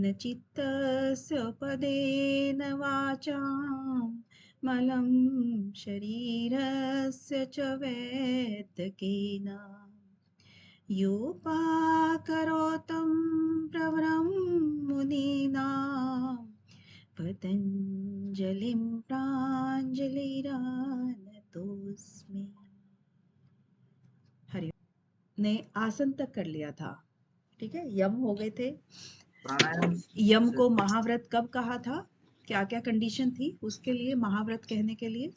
येन चित्तस्य पदेन वाचां मलं शरीरस्य च वैद्यकेन योपाकरोतं प्रवरं मुनीनां पतञ्जलिं प्राञ्जलिरानतोऽस्मि। हरि ने आसन तक कर लिया था, ठीक है, यम हो गए थे। प्राणायाम यम से को महाव्रत कब कहा था, क्या क्या कंडीशन थी उसके लिए महाव्रत कहने के लिए,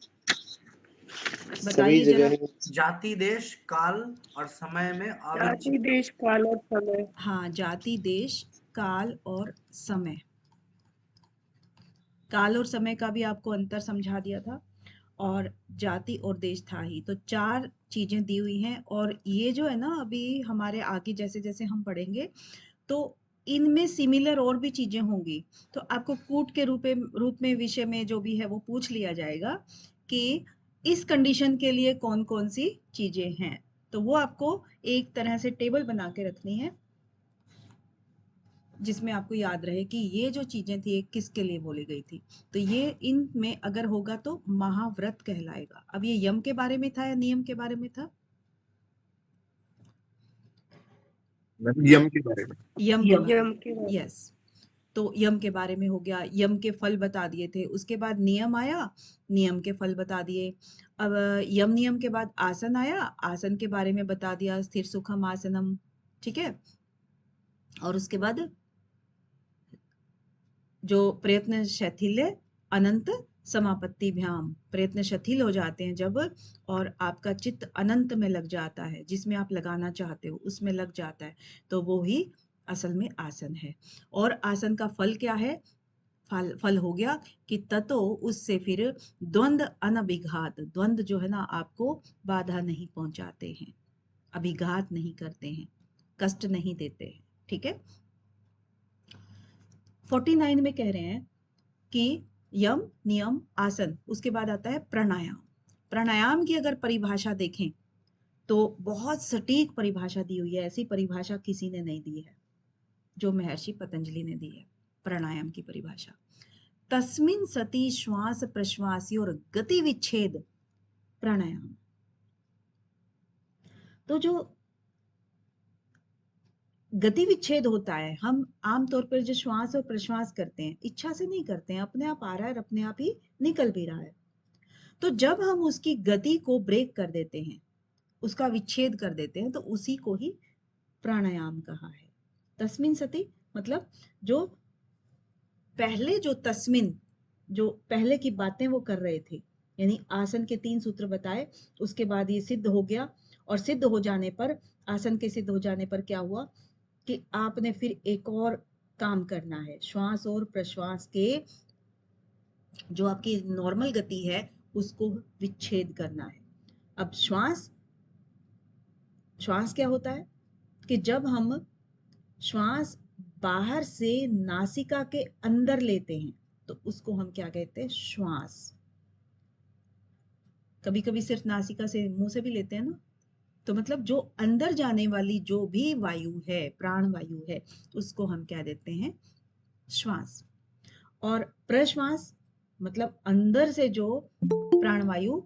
सभी बताइए जरा। जगह जाति देश काल और समय में जाति अविच्छिन्न। देश काल और समय। हाँ, जाति देश काल और समय, काल और समय का भी आपको अंतर समझा दिया था, और जाति और देश था ही, तो 4 चीजें दी हुई हैं। और ये जो है ना, अभी हमारे आगे जैसे जैसे हम पढ़ेंगे तो इनमें सिमिलर और भी चीजें होंगी, तो आपको कूट के रूप में विषय में जो भी है वो पूछ लिया जाएगा कि इस कंडीशन के लिए कौन कौन सी चीजें हैं, तो वो आपको एक तरह से टेबल बना के रखनी है जिसमें आपको याद रहे कि ये जो चीजें थी किसके लिए बोली गई थी। तो ये इनमें अगर होगा तो महाव्रत कहलाएगा। अब ये यम के बारे में था या नियम के बारे में था? यम के बारे में। यम के बारे यम में, के बारे। यस। तो यम के बारे में हो गया, यम के फल बता दिए थे, उसके बाद नियम आया, नियम के फल बता दिए। अब यम नियम के बाद आसन आया, आसन के बारे में बता दिया, स्थिर सुखम आसनम, ठीक है। और उसके बाद जो प्रयत्न शैथिल्य अनंत समापत्तिभ्याम, प्रयत्न शिथिल हो जाते हैं जब, और आपका चित्त अनंत में लग जाता है, जिसमें आप लगाना चाहते हो उसमें लग जाता है, तो वो ही असल में आसन है। और आसन का फल क्या है? फल हो गया कि ततो उससे फिर द्वंद्व अनभिघात, द्वंद्व जो है ना आपको बाधा नहीं पहुंचाते हैं, अभिघात नहीं करते हैं, कष्ट नहीं देते हैं, ठीक है। 49 में कह रहे हैं कि यम नियम आसन, उसके बाद आता है प्राणायाम। प्राणायाम की अगर परिभाषा देखें तो बहुत सटीक परिभाषा दी हुई है, ऐसी परिभाषा किसी ने नहीं दी है जो महर्षि पतंजलि ने दी है। प्राणायाम की परिभाषा, तस्मिन् सति श्वास प्रश्वासयोर गति विच्छेद प्राणायाम। तो जो गति विच्छेद होता है, हम आमतौर पर जो श्वास और प्रश्वास करते हैं इच्छा से नहीं करते हैं, अपने आप आ रहा है और अपने आप ही निकल भी रहा है, तो जब हम उसकी गति को ब्रेक कर देते हैं, उसका विच्छेद कर देते हैं, तो उसी को ही प्राणायाम कहा है। तस्मिन सति मतलब जो पहले जो तस्मिन, जो पहले की बातें वो कर रहे थे, यानी आसन के 3 सूत्र बताए, उसके बाद ये सिद्ध हो गया, और सिद्ध हो जाने पर, आसन के सिद्ध हो जाने पर क्या हुआ कि आपने फिर एक और काम करना है, श्वास और प्रश्वास के जो आपकी नॉर्मल गति है उसको विच्छेद करना है। अब श्वास क्या होता है कि जब हम श्वास बाहर से नासिका के अंदर लेते हैं तो उसको हम क्या कहते हैं? श्वास। कभी कभी सिर्फ नासिका से, मुंह से भी लेते हैं ना, तो मतलब जो अंदर जाने वाली जो भी वायु है, प्राण वायु है, उसको हम क्या देते हैं? श्वास। और प्रश्वास मतलब अंदर से जो प्राणवायु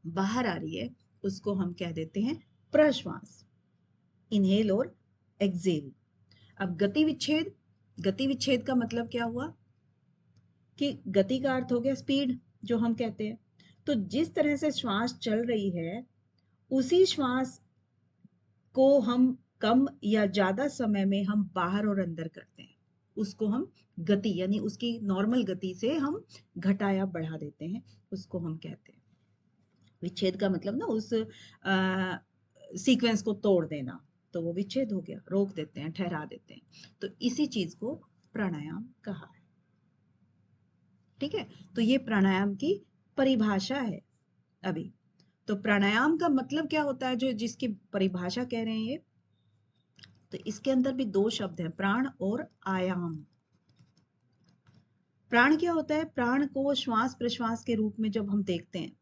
बाहर आ रही है उसको हम क्या देते हैं? प्रश्वास। इनहेल और एक्सेल। अब गति विच्छेद, गति विच्छेद का मतलब क्या हुआ कि गति का अर्थ हो गया स्पीड, जो हम कहते हैं। तो जिस तरह से श्वास चल रही है उसी श्वास को हम कम या ज्यादा समय में हम बाहर और अंदर करते हैं, उसको हम गति, यानी उसकी नॉर्मल गति से हम घटा या बढ़ा देते हैं, उसको हम कहते हैं विच्छेद। का मतलब ना उस सीक्वेंस को तोड़ देना, तो वो विच्छेद हो गया, रोक देते हैं, ठहरा देते हैं, तो इसी चीज को प्राणायाम कहा है, ठीक है। तो ये प्राणायाम की परिभाषा है अभी। तो प्राणायाम का मतलब क्या होता है, जो जिसकी परिभाषा कह रहे हैं ये, तो इसके अंदर भी 2 शब्द हैं, प्राण और आयाम। प्राण क्या होता है? प्राण को श्वास प्रश्वास के रूप में जब हम देखते हैं,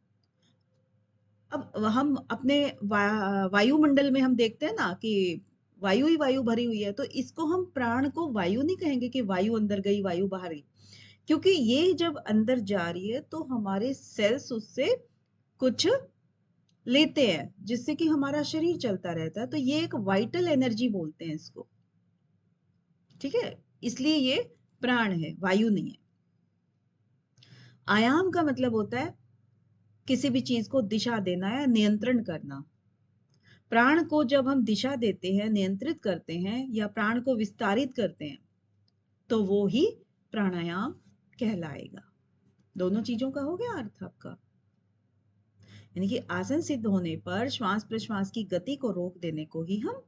अब हम अपने वायुमंडल में हम देखते हैं ना कि वायु ही वायु भरी हुई है, तो इसको हम प्राण को वायु नहीं कहेंगे कि वायु अंदर गई वायु बाहर गई, क्योंकि ये जब अंदर जा रही है तो हमारे सेल्स उससे कुछ लेते हैं जिससे कि हमारा शरीर चलता रहता है, तो ये एक वाइटल एनर्जी बोलते हैं इसको, ठीक है, इसलिए ये प्राण है, वायु नहीं है। आयाम का मतलब होता है किसी भी चीज को दिशा देना या नियंत्रण करना। प्राण को जब हम दिशा देते हैं, नियंत्रित करते हैं या प्राण को विस्तारित करते हैं, तो वो ही प्राणायाम कहलाएगा। दोनों चीजों का हो गया अर्थ आपका। यानी कि आसन सिद्ध होने पर श्वास प्रश्वास की गति को रोक देने को ही हम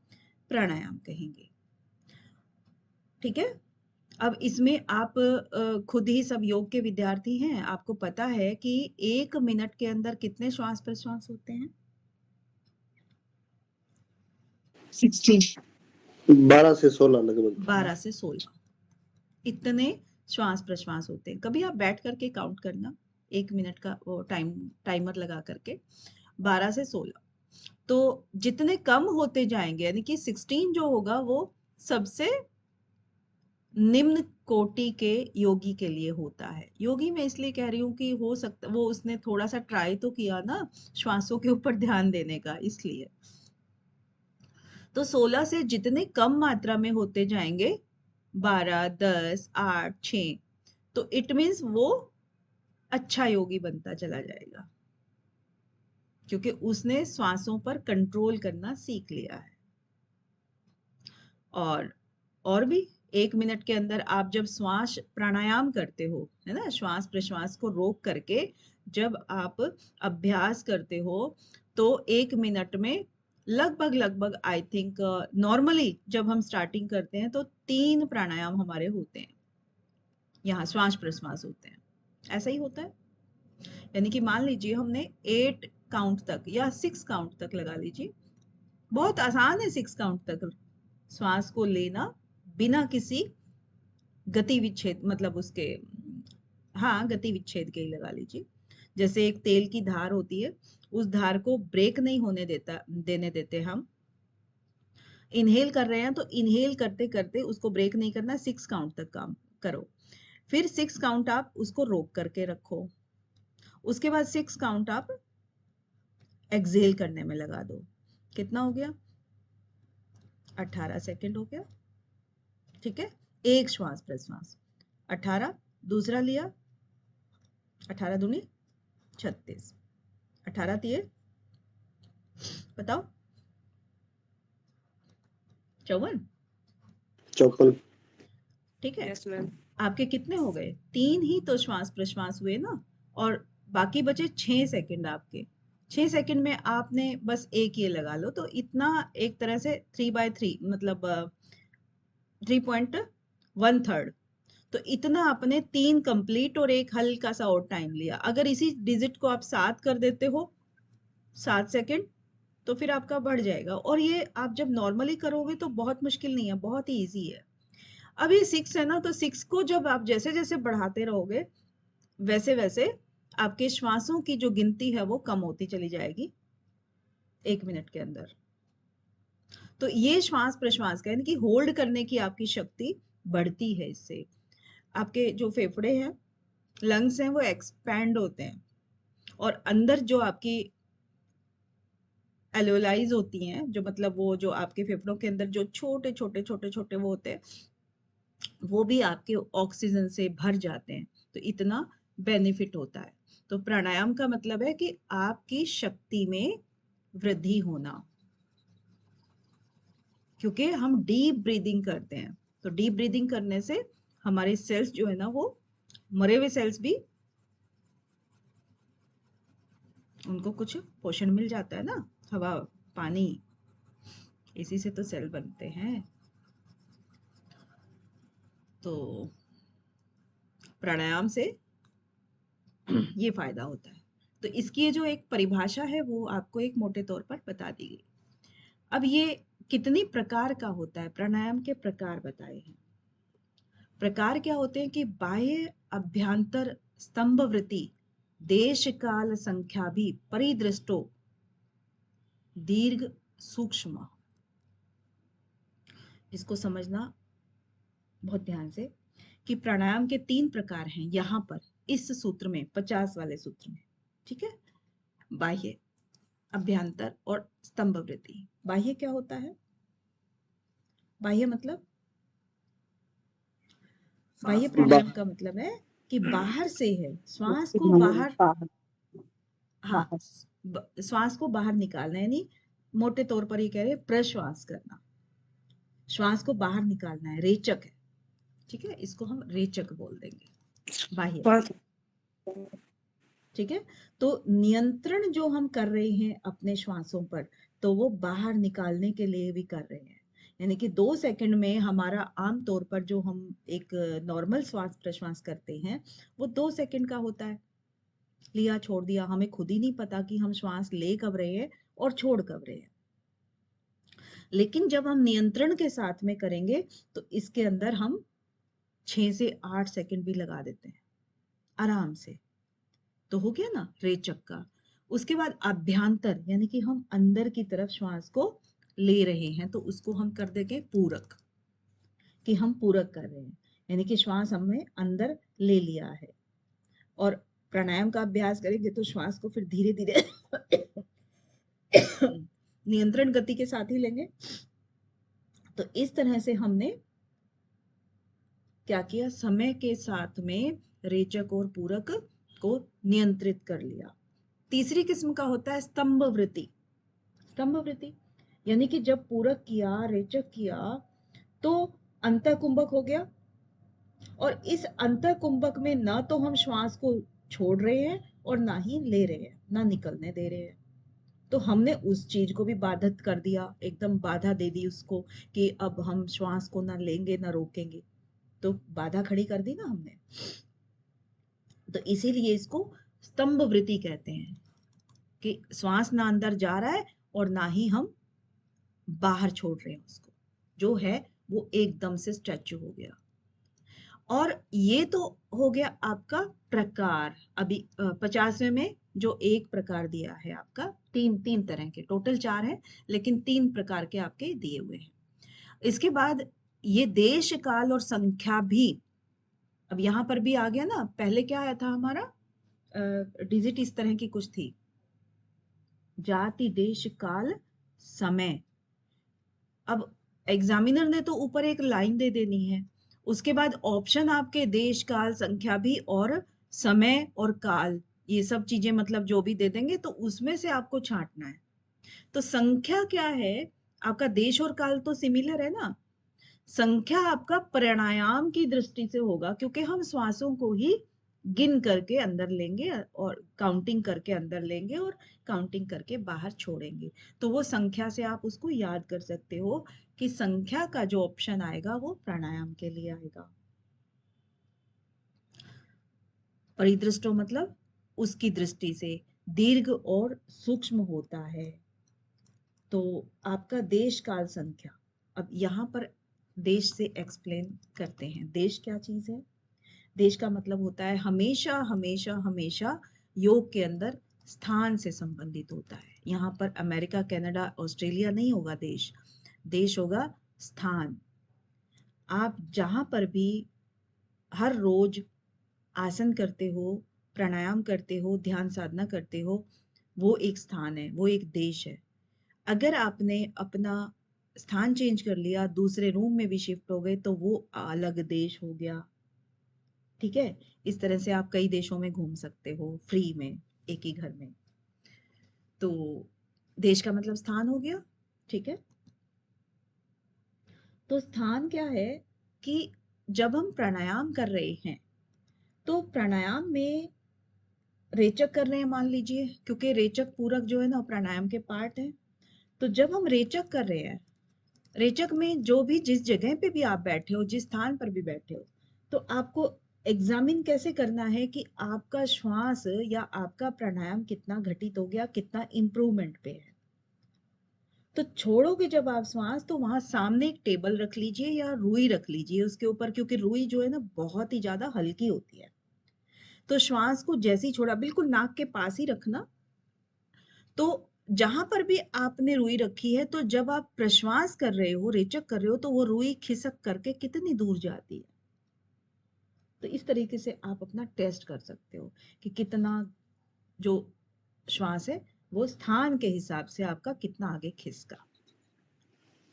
प्राणायाम कहेंगे, ठीक है। अब इसमें आप खुद ही सब योग के विद्यार्थी हैं, आपको पता है कि 1 मिनट के अंदर कितने श्वास प्रश्वास होते हैं? 12 से 16 लगभग। 12 से 16 इतने श्वास प्रश्वास होते हैं। कभी आप बैठ करके काउंट करना, 1 मिनट का वो टाइमर लगा करके 12 से 16। तो जितने कम होते जाएंगे, यानी कि 16 जो होगा वो सबसे निम्न कोटि के योगी के लिए होता है। योगी मैं इसलिए कह रही हूँ कि हो सकता वो उसने थोड़ा सा ट्राई तो किया ना श्वासों के ऊपर ध्यान देने का, इसलिए। तो 16 से जितने कम मात्रा में होते जाएंगे, 12, 10, 8, 6, तो इट मीन्स वो अच्छा योगी बनता चला जाएगा, क्योंकि उसने श्वासों पर कंट्रोल करना सीख लिया है। और भी 1 मिनट के अंदर आप जब श्वास प्राणायाम करते हो, है ना, श्वास प्रश्वास को रोक करके जब आप अभ्यास करते हो, तो 1 मिनट में लगभग आई थिंक नॉर्मली जब हम स्टार्टिंग करते हैं तो 3 प्राणायाम हमारे होते हैं, यहाँ श्वास प्रश्वास होते हैं, ऐसा ही होता है। यानी कि मान लीजिए हमने 8 काउंट तक या 6 काउंट तक लगा लीजिए, बहुत आसान है 6 काउंट तक श्वास को लेना बिना किसी गति विच्छेद, मतलब उसके, हाँ, गति विच्छेद के ही लगा लीजिए। जैसे एक तेल की धार होती है, उस धार को ब्रेक नहीं होने देने देते हम। इनहेल कर रहे हैं तो इनहेल करते करते उसको ब्रेक नहीं करना, 6 काउंट तक काम करो, फिर 6 काउंट आप उसको रोक करके रखो, उसके बाद 6 काउंट आप एक्सहेल करने में लगा दो। कितना हो गया? 18 सेकंड हो गया, ठीक है। एक श्वास प्रश्वास 18, दूसरा लिया 18 दूनी 36, 18 तिये बताओ 54, ठीक है। Yes ma'am. आपके कितने हो गए? 3 ही तो श्वास प्रश्वास हुए ना, और बाकी बचे 6 सेकंड आपके। 6 सेकंड में आपने बस एक ये लगा लो, तो इतना एक तरह से 3/3 मतलब 3.1/3, तो इतना आपने 3 कंप्लीट और एक हल्का सा और टाइम लिया। अगर इसी डिजिट को आप 7 कर देते हो, 7 सेकंड, तो फिर आपका बढ़ जाएगा। और ये आप जब नॉर्मली करोगे तो बहुत मुश्किल नहीं है, बहुत ही ईजी है। अब ये 6 है ना, तो 6 को जब आप जैसे जैसे बढ़ाते रहोगे, वैसे वैसे आपके श्वासों की जो गिनती है वो कम होती चली जाएगी 1 मिनट के अंदर। तो ये श्वास प्रश्वास का, यानी कि होल्ड करने की आपकी शक्ति बढ़ती है इससे। आपके जो फेफड़े हैं, लंग्स हैं, वो एक्सपैंड होते हैं, और अंदर जो आपकी एल्वेलाइज होती हैं, जो मतलब वो जो आपके फेफड़ों के अंदर जो छोटे छोटे छोटे छोटे वो होते हैं, वो भी आपके ऑक्सीजन से भर जाते हैं, तो इतना बेनिफिट होता है। तो प्राणायाम का मतलब है कि आपकी शक्ति में वृद्धि होना, क्योंकि हम डीप ब्रीदिंग करते हैं। तो डीप ब्रीदिंग करने से हमारे सेल्स जो है ना, वो मरे हुए सेल्स भी, उनको कुछ पोषण मिल जाता है ना, हवा पानी, इसी से तो सेल बनते हैं। तो प्राणायाम से ये फायदा होता है। तो इसकी ये जो एक परिभाषा है वो आपको एक मोटे तौर पर बता दी गई। अब ये कितनी प्रकार का होता है? प्राणायाम के प्रकार बताए हैं। प्रकार क्या होते हैं कि बाह्य अभ्यंतर स्तंभवृत्ति देश काल संख्या भी परिदृष्टो दीर्घ सूक्ष्म। इसको समझना बहुत ध्यान से कि प्राणायाम के 3 प्रकार हैं यहाँ पर इस सूत्र में, 50 वाले सूत्र में। ठीक है, बाह्य, अभ्यंतर और स्तंभ वृत्ति। बाह्य क्या होता है? बाह्य मतलब, बाह्य सांस प्राणायाम का मतलब है कि बाहर से है, श्वास को बाहर, हाँ, श्वास को बाहर निकालना, यानी मोटे तौर पर ये कह रहे हैं प्रश्वास करना, श्वास को बाहर निकालना है, रेचक है। ठीक है, इसको हम रेचक बोल देंगे, बाह्य। ठीक है, तो नियंत्रण जो हम कर रहे हैं अपने श्वासों पर, तो वो बाहर निकालने के लिए भी कर रहे हैं। यानी कि 2 सेकंड में हमारा आम तौर पर जो हम एक नॉर्मल श्वास प्रश्वास करते हैं, वो 2 सेकंड का होता है। लिया छोड़ दिया, हमें खुद ही नहीं पता कि हम श्वास ले कब रहे हैं और छोड़ कब रहे हैं। लेकिन जब हम नियंत्रण के साथ में करेंगे तो इसके अंदर हम 6 से 8 सेकंड भी लगा देते हैं आराम से। तो हो गया ना रेचक का। उसके बाद अभ्यांतर, यानी कि हम अंदर की तरफ श्वास को ले रहे हैं, तो उसको हम कर देंगे पूरक, कि हम पूरक कर रहे हैं, यानी कि श्वास हमने अंदर ले लिया है। और प्राणायाम का अभ्यास करेंगे तो श्वास को फिर धीरे धीरे नियंत्रण गति के साथ ही लेंगे। तो इस तरह से हमने क्या किया, समय के साथ में रेचक और पूरक को नियंत्रित कर लिया। तीसरी किस्म का होता है स्तंभ वृत्ति। स्तंभ वृत्ति यानी कि जब पूरक किया, रेचक किया, तो अंतःकुंभक हो गया, और इस अंतःकुंभक में ना तो हम श्वास को छोड़ रहे हैं और ना ही ले रहे हैं, ना निकलने दे रहे हैं। तो हमने उस चीज को भी बाधित कर दिया, एकदम बाधा दे दी उसको, कि अब हम श्वास को ना लेंगे ना रोकेंगे, तो बाधा खड़ी कर दी ना हमने। तो इसीलिए इसको स्तंभ वृत्ति कहते हैं, कि श्वास ना अंदर जा रहा है और ना ही हम बाहर छोड़ रहे हैं उसको, जो है वो एकदम से स्ट्रेच हो गया। और ये तो हो गया आपका प्रकार। अभी 50वें में जो एक प्रकार दिया है आपका, तीन तरह के, टोटल 4 है लेकिन 3 प्रकार के आपके दिए हुए हैं। इसके बाद ये देश काल और संख्या भी, अब यहाँ पर भी आ गया ना। पहले क्या आया था हमारा, डिजिट इस तरह की कुछ थी, जाति देश काल समय। अब एग्जामिनर ने तो ऊपर एक लाइन दे देनी है, उसके बाद ऑप्शन आपके देश काल संख्या भी और समय और काल, ये सब चीजें मतलब जो भी दे देंगे, तो उसमें से आपको छांटना है। तो संख्या क्या है आपका, देश और काल तो सिमिलर है ना। संख्या आपका प्राणायाम की दृष्टि से होगा, क्योंकि हम श्वासों को ही गिन करके अंदर लेंगे और काउंटिंग करके अंदर लेंगे और काउंटिंग करके बाहर छोड़ेंगे। तो वो संख्या से आप उसको याद कर सकते हो कि संख्या का जो ऑप्शन आएगा वो प्राणायाम के लिए आएगा। परिदृष्टो मतलब उसकी दृष्टि से दीर्घ और सूक्ष्म होता है। तो आपका देश काल संख्या, अब यहाँ पर देश से एक्सप्लेन करते हैं। देश क्या चीज है? देश का मतलब होता है हमेशा हमेशा हमेशा योग के अंदर स्थान से संबंधित होता है। यहाँ पर अमेरिका, कनाडा, ऑस्ट्रेलिया नहीं होगा देश, देश होगा स्थान। आप जहां पर भी हर रोज आसन करते हो, प्राणायाम करते हो, ध्यान साधना करते हो, वो एक स्थान है, वो एक देश है। अगर आपने अपना स्थान चेंज कर लिया, दूसरे रूम में भी शिफ्ट हो गए, तो वो अलग देश हो गया। ठीक है, इस तरह से आप कई देशों में घूम सकते हो फ्री में, एक ही घर में। तो देश का मतलब स्थान हो गया। ठीक है, तो स्थान क्या है कि जब हम प्राणायाम कर रहे हैं, तो प्राणायाम में रेचक कर रहे हैं मान लीजिए, क्योंकि रेचक पूरक जो है ना प्राणायाम के पार्ट है। तो जब हम रेचक कर रहे हैं, रेचक में जो भी जिस जगह पे भी आप बैठे हो, जिस स्थान पर भी बैठे हो, तो आपको एग्जामिन कैसे करना है कि आपका श्वास या आपका प्राणायाम कितना घटित हो गया, कितना इंप्रूवमेंट पे है। तो छोड़ोगे जब आप श्वास, तो वहां सामने एक टेबल रख लीजिए या रुई रख लीजिए उसके ऊपर, क्योंकि रुई जो है ना बहुत ही ज्यादा हल्की होती है। तो श्वास को जैसे ही छोड़ा, बिल्कुल नाक के पास ही रखना। तो जहां पर भी आपने रुई रखी है, तो जब आप प्रश्वास कर रहे हो, रेचक कर रहे हो, तो वो रुई खिसक करके कितनी दूर जाती है। तो इस तरीके से आप अपना टेस्ट कर सकते हो कि कितना जो श्वास है वो स्थान के हिसाब से आपका कितना आगे खिसका।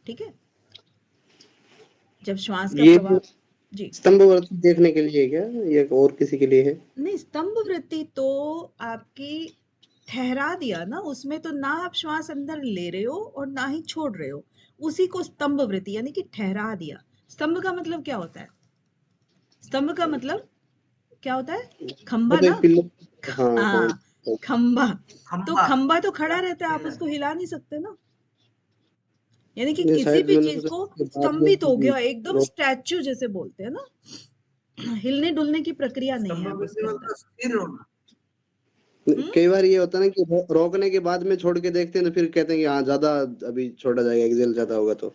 ठीक है, जब श्वास का ये प्रवाह। जी, स्तंभ वर्ती देखने के लिए है क्या, या और किसी के लिए है? नहीं, स्तंभ वृत्ति तो आपकी ठहरा दिया ना, उसमें तो ना आप श्वास अंदर ले रहे हो और ना ही छोड़ रहे हो, उसी को स्तंभ वृत्ति यानी कि ठहरा दिया। स्तंभ का मतलब क्या होता है? स्तंभ का मतलब क्या होता है? खंबा वो तो ना। एक पिलर, हाँ हाँ। हाँ, खंबा। तो खंबा खंबा तो या खड़ा रहता है, आप पिलर। उसको हिला नहीं सकते ना। यानी कि ये किसी शायद भी मैंने चीज सोचा को कि बाद में स्तंभित हो गया, एकदम रोक। स्टैच्यू जैसे बोलते हैं ना, हिलने डुलने की प्रक्रिया नहीं है स्तंभ अब वृद्धि उसके अंदर। मतलब स्थिर होना। हम्म। कई बार ये होता है ना कि रोकने के बाद में छोड़ के देखते हैं तो फिर कहते हैं कि हाँ ज्यादा अभी छोड़ा जाएगा, एक्सेल ज्यादा होगा तो।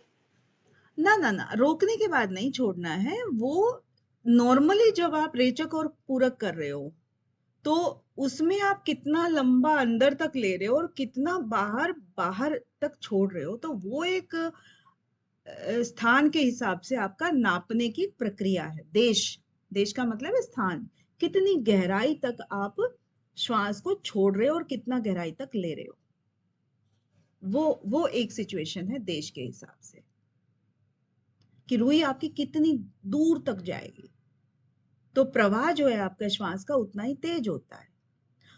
ना ना ना, रोकने के बाद नहीं छोड़ना है वो। नॉर्मली जब आप रेचक और पूरक कर रहे हो, तो उसमें आप कितना लंबा अंदर तक ले रहे हो और कितना बाहर बाहर तक छोड़ रहे हो, तो वो एक स्थान के हिसाब से आपका नापने की प्रक्रिया है। देश, देश का मतलब है स्थान, कितनी गहराई तक आप श्वास को छोड़ रहे हो और कितना गहराई तक ले रहे हो, वो एक सिचुएशन है देश के हिसाब से, कि रुई आपकी कितनी दूर तक जाएगी। तो प्रवाह जो है आपका श्वास का उतना ही तेज होता है,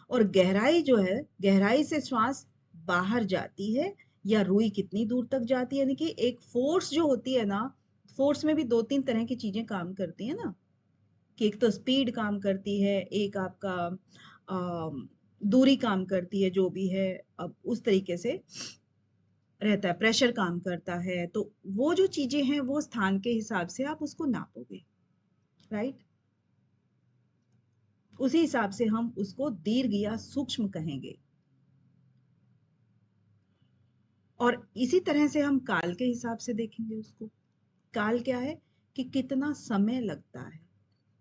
और गहराई जो है, गहराई से श्वास बाहर जाती है या रुई कितनी दूर तक जाती है, यानी कि एक फोर्स जो होती है ना, फोर्स में भी दो तीन तरह की चीजें काम करती है ना, कि एक तो स्पीड काम करती है, एक आपका दूरी काम करती है, जो भी है अब उस तरीके से रहता है, प्रेशर काम करता है। तो वो जो चीजें हैं वो स्थान के हिसाब से आप उसको नापोगे, राइट। उसी हिसाब से हम उसको दीर्घ या सूक्ष्म कहेंगे। और इसी तरह से हम काल के हिसाब से देखेंगे उसको। काल क्या है कि कितना समय लगता है।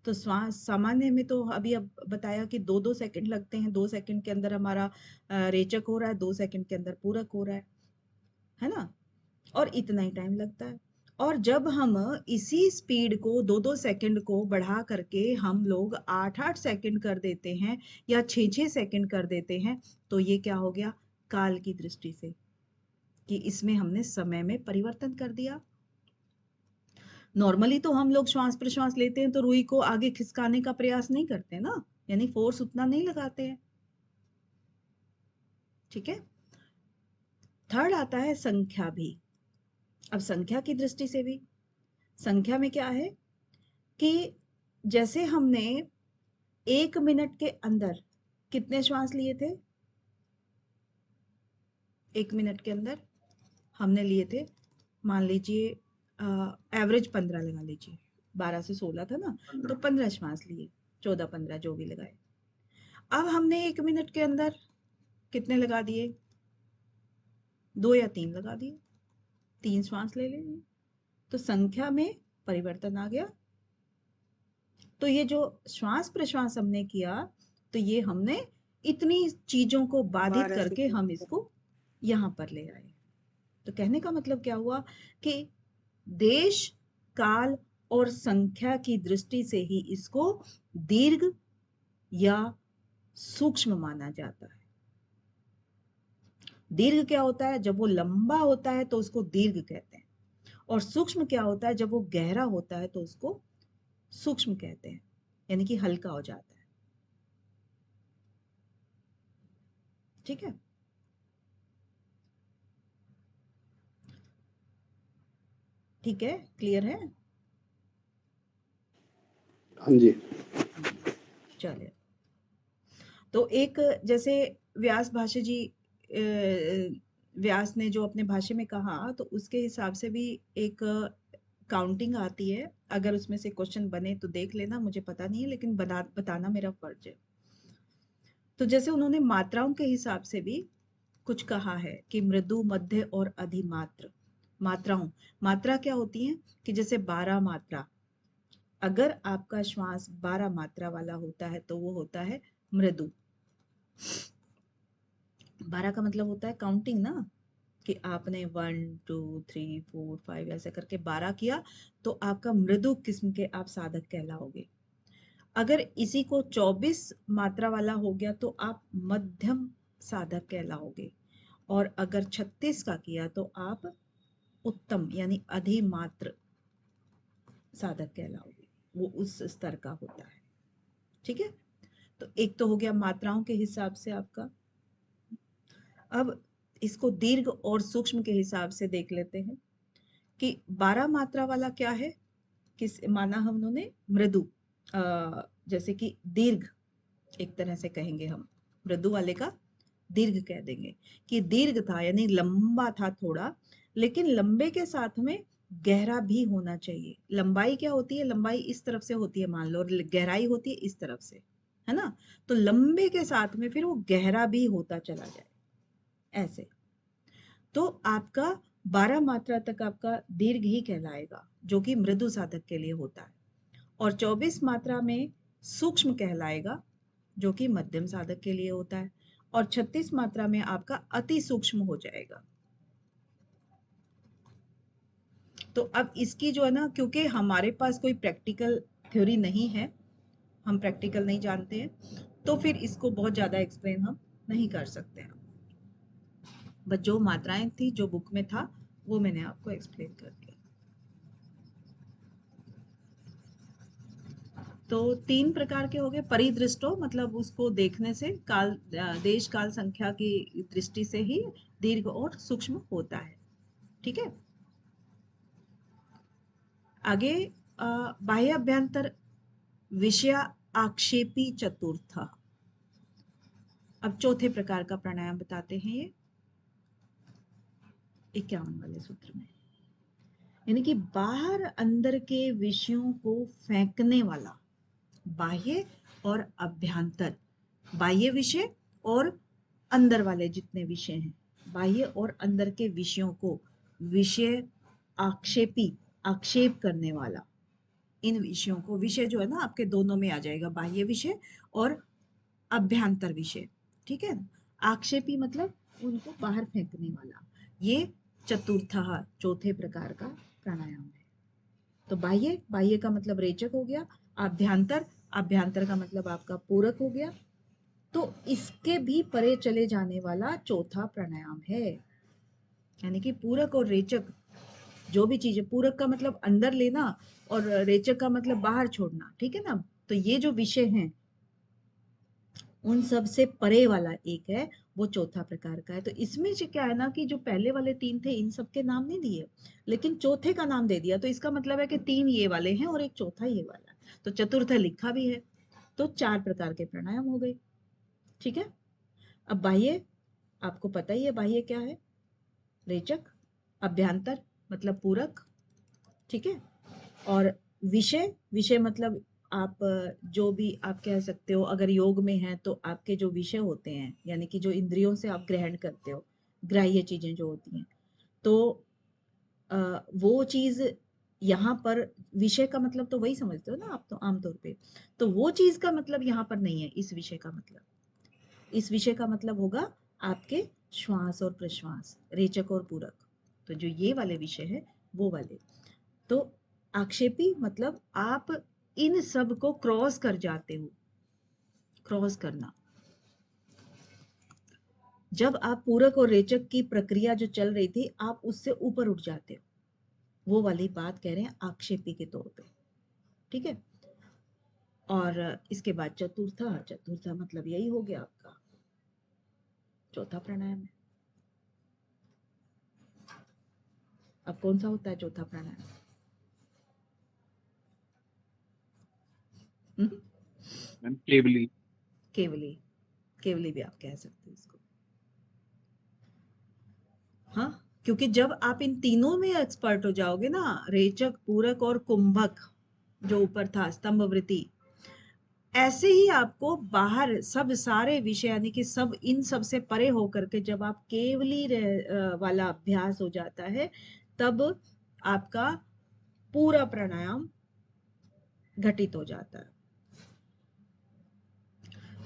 तो श्वास सामान्य में तो अभी अब बताया कि 2-2 सेकंड लगते हैं, 2 सेकंड के अंदर हमारा रेचक हो रहा है, 2 सेकंड के अंदर पूरक हो रहा है ना, और इतना ही टाइम लगता है। और जब हम इसी स्पीड को 2-2 सेकंड को बढ़ा करके हम लोग 8-8 सेकंड कर देते हैं या 6-6 सेकंड कर देते हैं, तो ये क्या हो गया काल की दृष्टि से, कि इसमें हमने समय में परिवर्तन कर दिया। नॉर्मली तो हम लोग श्वास प्रश्वास लेते हैं तो रुई को आगे खिसकाने का प्रयास नहीं करते ना, यानी फोर्स उतना नहीं लगाते हैं। ठीक है। थर्ड आता है संख्या भी। अब संख्या की दृष्टि से भी, संख्या में क्या है कि जैसे हमने 1 मिनट के अंदर कितने श्वास लिए थे, 1 मिनट के अंदर हमने लिए थे, मान लीजिए एवरेज 15 लगा लीजिए, 12 से 16 था ना, तो 15 श्वास लिए, 14-15 जो भी लगाए। अब हमने 1 मिनट के अंदर कितने लगा दिए, 2 या 3 लगा दिए, 3 श्वास ले लेंगे, तो संख्या में परिवर्तन आ गया। तो ये जो श्वास प्रश्वास हमने किया, तो ये हमने इतनी चीजों को बाधित करके हम इसको यहां पर ले आए। तो कहने का मतलब क्या हुआ कि देश, काल और संख्या की दृष्टि से ही इसको दीर्घ या सूक्ष्म माना जाता है। दीर्घ क्या होता है, जब वो लंबा होता है तो उसको दीर्घ कहते हैं, और सूक्ष्म क्या होता है, जब वो गहरा होता है तो उसको सूक्ष्म कहते हैं, यानी कि हल्का हो जाता है। ठीक है। ठीक है, क्लियर है। हाँ जी। चलिए, तो एक जैसे व्यास भाष्य जी, व्यास ने जो अपने भाष्य में कहा, तो उसके हिसाब से भी एक काउंटिंग आती है। अगर उसमें से क्वेश्चन बने तो देख लेना, मुझे पता नहीं है, लेकिन बताना मेरा फर्ज है। तो जैसे उन्होंने मात्राओं के हिसाब से भी कुछ कहा है कि मृदु, मध्य और अधिमात्र। मात्राओं, मात्रा क्या होती है कि जैसे 12 मात्रा, अगर आपका श्वास 12 मात्रा वाला होता है तो वो होता है मृदु। 12 का मतलब होता है काउंटिंग ना, कि आपने 1 2 3 4 5 ऐसे करके 12 किया तो आपका मृदु किस्म के आप साधक कहलाओगे। अगर इसी को 24 मात्रा वाला हो गया तो आप मध्यम साधक कहलाओगे। और अगर 36 का किया तो आप उत्तम यानी अधिमात्र साधक कहलाओगे। वो उस स्तर का होता है। ठीक है, तो एक तो हो गया मात्राओं के हिसाब से आपका। अब इसको दीर्घ और सूक्ष्म के हिसाब से देख लेते हैं कि 12 मात्रा वाला क्या है। किस माना हमने मृदु, जैसे कि दीर्घ एक तरह से कहेंगे हम, मृदु वाले का दीर्घ कह देंगे कि दीर्घ था यानी लंबा था थोड़ा, लेकिन लंबे के साथ में गहरा भी होना चाहिए। लंबाई क्या होती है, लंबाई इस तरफ से होती है मान लो, और गहराई होती है इस तरफ से, है ना। तो लंबे के साथ में फिर वो गहरा भी होता चला जाए ऐसे। तो आपका 12 मात्रा तक आपका दीर्घ ही कहलाएगा, जो कि मृदु साधक के लिए होता है। और 24 मात्रा में सूक्ष्म कहलाएगा, जो कि मध्यम साधक के लिए होता है। और 36 मात्रा में आपका अति सूक्ष्म हो जाएगा। तो अब इसकी जो है ना, क्योंकि हमारे पास कोई प्रैक्टिकल थ्योरी नहीं है, हम प्रैक्टिकल नहीं जानते हैं, तो फिर इसको बहुत ज्यादा एक्सप्लेन हम नहीं कर सकते हैं। बस जो मात्राएं थी, जो बुक में था, वो मैंने आपको एक्सप्लेन कर दिया। तो 3 प्रकार के हो गए। परिदृष्टो मतलब उसको देखने से, काल देश काल संख्या की दृष्टि से ही दीर्घ और सूक्ष्म होता है। ठीक है, आगे बाह्य अभ्यंतर विषय आक्षेपी चतुर्थ। अब चौथे प्रकार का प्राणायाम बताते हैं ये 51 वाले सूत्र में, यानी कि बाहर अंदर के विषयों को फेंकने वाला। बाह्य और अभ्यंतर, बाह्य विषय और अंदर वाले जितने विषय हैं, बाह्य और अंदर के विषयों को विषय आक्षेपी, आक्षेप करने वाला। इन विषयों को, विषय जो है ना आपके दोनों में आ जाएगा, बाह्य विषय और अभ्यंतर विषय। ठीक है, आक्षेपी मतलब उनको बाहर फेंकने वाला। ये चतुर्थ, चौथे प्रकार का प्राणायाम है। तो बाह्य, बाह्य का मतलब रेचक हो गया। अभ्यंतर, अभ्यंतर का मतलब आपका पूरक हो गया। तो इसके भी परे चले जाने वाला चौथा प्राणायाम है। यानी कि पूरक और रेचक जो भी चीज है, पूरक का मतलब अंदर लेना और रेचक का मतलब बाहर छोड़ना। ठीक है ना, तो ये जो विषय हैं उन सब से परे वाला एक है, वो चौथा प्रकार का है। तो इसमें जो क्या है ना, कि जो पहले वाले 3 थे इन सब के नाम नहीं दिए, लेकिन चौथे का नाम दे दिया। तो इसका मतलब है कि 3 ये वाले हैं और एक चौथा ये वाला है। तो चतुर्थ लिखा भी है। तो 4 प्रकार के प्राणायाम हो गए। ठीक है, अब बाह्य आपको पता ही है, बाह्य क्या है, रेचक। अभ्यंतर मतलब पूरक। ठीक है, और विषय, विषय मतलब आप जो भी आप कह सकते हो, अगर योग में है तो आपके जो विषय होते हैं, यानी कि जो इंद्रियों से आप ग्रहण करते हो, ग्राह्य चीजें जो होती हैं, तो वो चीज यहाँ पर, विषय का मतलब तो वही समझते हो ना आप तो आमतौर पे। तो वो चीज का मतलब यहाँ पर नहीं है इस विषय का मतलब। इस विषय का मतलब होगा आपके श्वास और प्रश्वास, रेचक और पूरक। तो जो ये वाले विषय है वो वाले। तो आक्षेपी मतलब आप इन सब को क्रॉस कर जाते हो। क्रॉस करना, जब आप पूरक और रेचक की प्रक्रिया जो चल रही थी, आप उससे ऊपर उठ जाते हो, वो वाली बात कह रहे हैं आक्षेपी के तौर पे। ठीक है, और इसके बाद चतुर्था, चतुर्था मतलब यही हो गया आपका चौथा प्राणायाम है। अब कौन सा होता है चौथा प्राणायाम? मैम केवली। केवली, केवली भी आप कह सकते हो इसको। हाँ, क्योंकि जब आप इन तीनों में एक्सपर्ट हो जाओगे ना, रेचक, पूरक और कुंभक, जो ऊपर था स्तंभवृत्ति, ऐसे ही आपको बाहर सब सारे विषय, यानी कि सब इन सब से परे होकर के जब आप केवली वाला अभ्यास हो जाता है, तब आपका पूरा प्राणायाम घटित हो जाता है।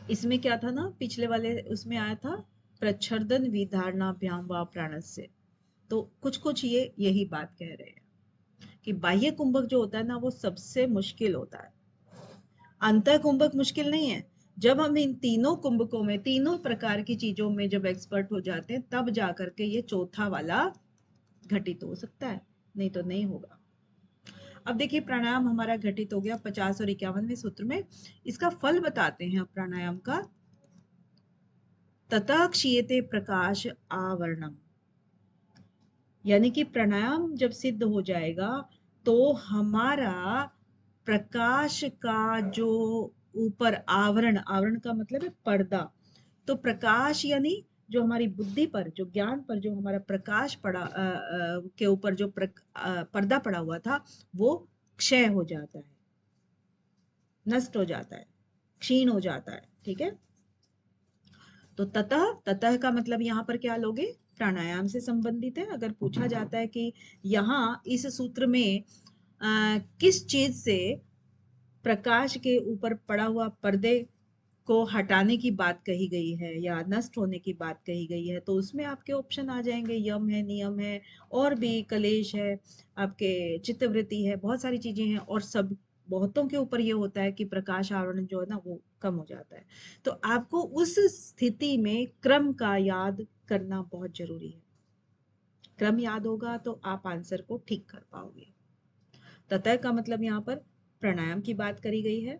इसमें क्या था ना, पिछले वाले उसमें आया था प्रच्छर्दन विधारणाभ्याम व प्राणस्य। तो कुछ ये यही बात कह रहे हैं कि बाह्य कुंभक जो होता है ना वो सबसे मुश्किल होता है, अंतः कुंभक मुश्किल नहीं है। जब हम इन तीनों कुंभकों में, तीनों प्रकार की चीजों में जब एक्सपर्ट हो जाते हैं तब जाकर के ये चौथा वाला घटित हो सकता है, नहीं तो नहीं होगा। अब देखिए प्राणायाम हमारा घटित हो गया 50 और 51वें सूत्र में। इसका फल बताते हैं प्राणायाम का। ततः क्षीयते प्रकाश आवरणम, यानी कि प्राणायाम जब सिद्ध हो जाएगा तो हमारा प्रकाश का जो ऊपर आवरण, आवरण का मतलब है पर्दा, तो प्रकाश यानी जो हमारी बुद्धि पर, जो ज्ञान पर जो हमारा प्रकाश पड़ा के ऊपर जो पर्दा पड़ा हुआ था वो क्षय हो जाता है, नष्ट हो जाता है, क्षीण हो जाता है। ठीक है, तो ततः, ततः का मतलब यहाँ पर क्या लोगे, प्राणायाम से संबंधित है। अगर पूछा जाता है कि यहाँ इस सूत्र में किस चीज से प्रकाश के ऊपर पड़ा हुआ पर्दे को हटाने की बात कही गई है या नष्ट होने की बात कही गई है, तो उसमें आपके ऑप्शन आ जाएंगे, यम है, नियम है, और भी कलेश है, आपके चित्तवृत्ति है, बहुत सारी चीजें हैं। और सब बहुतों के ऊपर ये होता है कि प्रकाश आवरण जो है ना वो कम हो जाता है। तो आपको उस स्थिति में क्रम का याद करना बहुत जरूरी है। क्रम याद होगा तो आप आंसर को ठीक कर पाओगे। ततः का मतलब यहाँ पर प्राणायाम की बात करी गई है।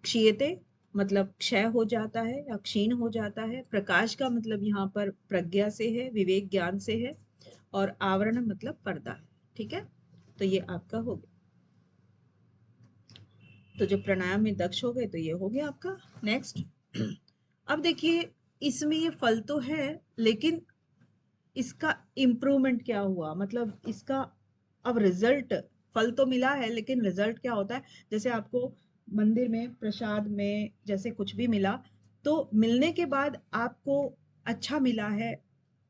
क्षीयते मतलब क्षय हो जाता है या क्षीण हो जाता है। प्रकाश का मतलब यहाँ पर प्रज्ञा से है, विवेक ज्ञान से है। और आवरण मतलब पर्दा है। ठीक है, तो ये आपका हो गया। तो जो प्राणायाम में दक्ष हो गए तो ये हो गया आपका। नेक्स्ट, अब देखिए इसमें ये फल तो है, लेकिन इसका इम्प्रूवमेंट क्या हुआ, मतलब इसका अब रिजल्ट, फल तो मिला है लेकिन रिजल्ट क्या होता है। जैसे आपको मंदिर में प्रसाद में जैसे कुछ भी मिला, तो मिलने के बाद आपको अच्छा मिला है,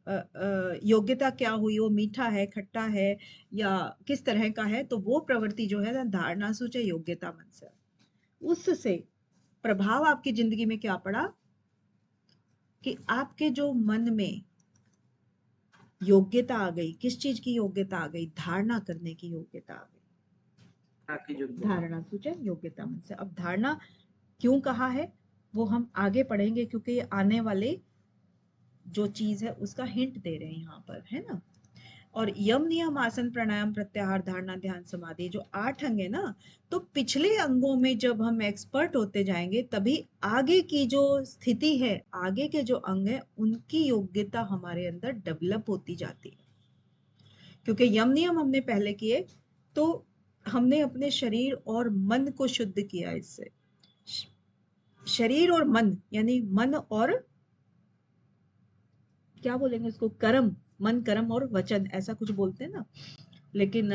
योग्यता क्या हुई, वो मीठा है, खट्टा है, या किस तरह का है, तो वो प्रवृत्ति जो है ना धारणा सूच योग्यता मन से, उससे प्रभाव आपकी जिंदगी में क्या पड़ा कि आपके जो मन में योग्यता आ गई, किस चीज की योग्यता आ गई, धारणा करने की योग्यता आ गई। धारणा सूचक योग्यता मन से। अब धारणा क्यों कहा है वो हम आगे पढ़ेंगे, क्योंकि ये आने वाले जो चीज है उसका हिंट दे रहे हैं यहाँ पर, है ना। और यम नियम आसन प्राणायाम प्रत्याहार धारणा ध्यान समाधि जो 8 अंग है ना, तो पिछले अंगों में जब हम एक्सपर्ट होते जाएंगे तभी आगे की जो स्थिति है, आगे के जो अंग है उनकी योग्यता हमारे अंदर डेवलप होती जाती है। क्योंकि यम नियम हमने पहले किए तो हमने अपने शरीर और मन को शुद्ध किया इससे। शरीर और मन यानी मन और क्या बोलेंगे उसको, कर्म, मन कर्म और वचन ऐसा कुछ बोलते हैं ना। लेकिन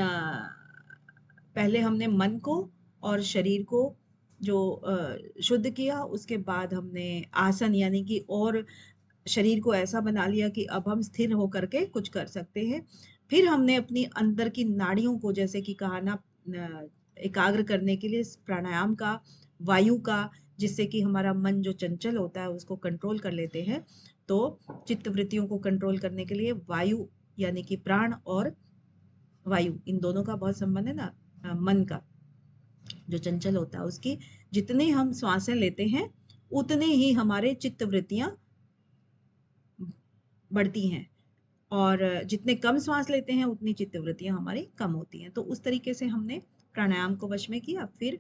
पहले हमने मन को और शरीर को जो शुद्ध किया, उसके बाद हमने आसन यानी कि और शरीर को ऐसा बना लिया कि अब हम स्थिर होकर के कुछ कर सकते हैं। फिर हमने अपनी अंदर की नाड़ियों को, जैसे कि कहा ना, एकाग्र करने के लिए प्राणायाम का, वायु का, जिससे कि हमारा मन जो चंचल होता है उसको कंट्रोल कर लेते हैं। तो चित्त वृत्तियों को कंट्रोल करने के लिए वायु यानी कि प्राण और वायु, इन दोनों का बहुत संबंध है ना। मन का जो चंचल होता है उसकी जितने हम श्वासें लेते हैं उतने ही हमारे चित्त वृत्तियां बढ़ती हैं, और जितने कम श्वास लेते हैं उतनी चित्त वृत्तियां हमारी कम होती हैं। तो उस तरीके से हमने प्राणायाम को वश में किया। फिर